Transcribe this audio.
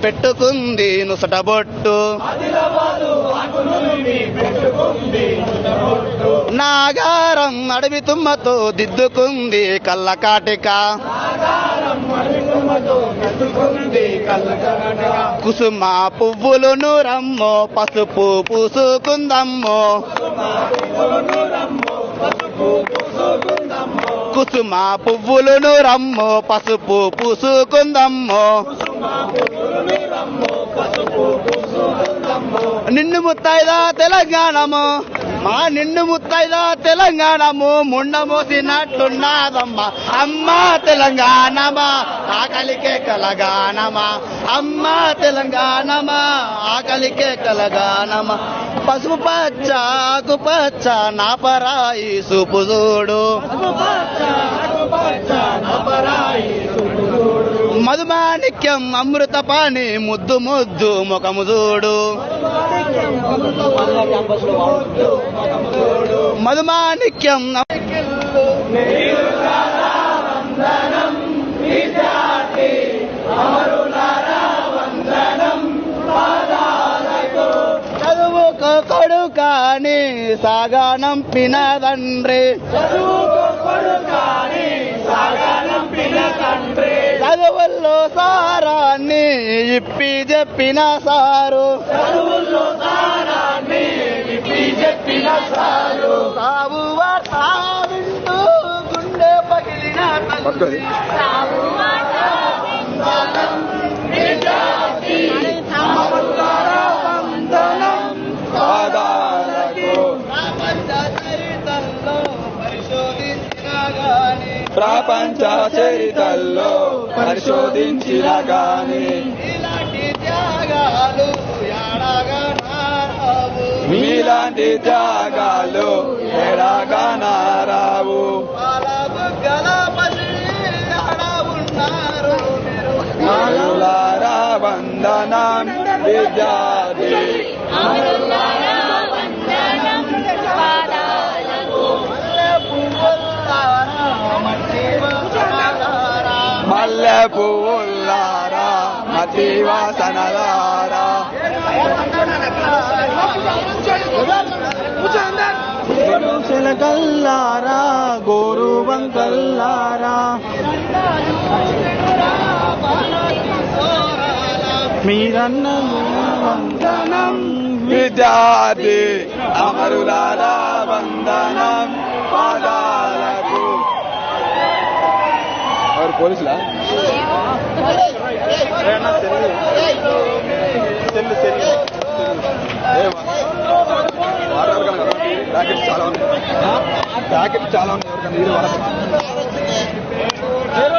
పెట్టుకుంది నుసటబొట్టు, నాగారం అడవి తుమ్మతో దిద్దుకుంది కళ్ళకాటిక, కుసుమ పువ్వులను రమ్మో పసుపు పూసుకుందమ్మో, కుసుమ పువ్వులను రమ్మో పసుపు పూసుకుందమ్మో, నిన్ను ముత్తైదా తెలంగాణము, మా నిన్ను ముత్తైదా తెలంగాణము, ముండ మోసినట్టున్నాదమ్మా అమ్మా తెలంగాణమా ఆకలికే కలగానమా, అమ్మా తెలంగాణమా ఆకలికే కలగానమా, పసుపు పచ్చ ఆకుపచ్చ నా పరాయి సూపు చూడు, మధుమాణిక్యం అమృత పాని ముద్దు ముద్దు ముఖము చూడు, మధుమాణిక్యం చదువుకో కొడుకాని సాగానం పినదండ్రి, చదువుల్లో సారాన్ని ఇప్పి చెప్పిన సారు, సాగు వార్త వింటూ గుండె పగిలిన ప్రపంచ చరితల్లో పరిశోధించిన గాని ఇలాంటి త్యాగాలు ఎడాగనారావు, మీలాంటి త్యాగాలు ఎడాగనారావు, అమరులారా వందనం విద్యార్థి, మల్లె పువ్వులారా మతి వాసనలారా, చిలకల్లారా గోరు బంకల్లారా, మీరన్న వందనం విద్యార్థి అమరులారా వందనం పాదాలకు. ఎవరు పోలీసులా? ప్యాకెట్స్ చాలా ఉన్నాయి, ఎవరికన్నా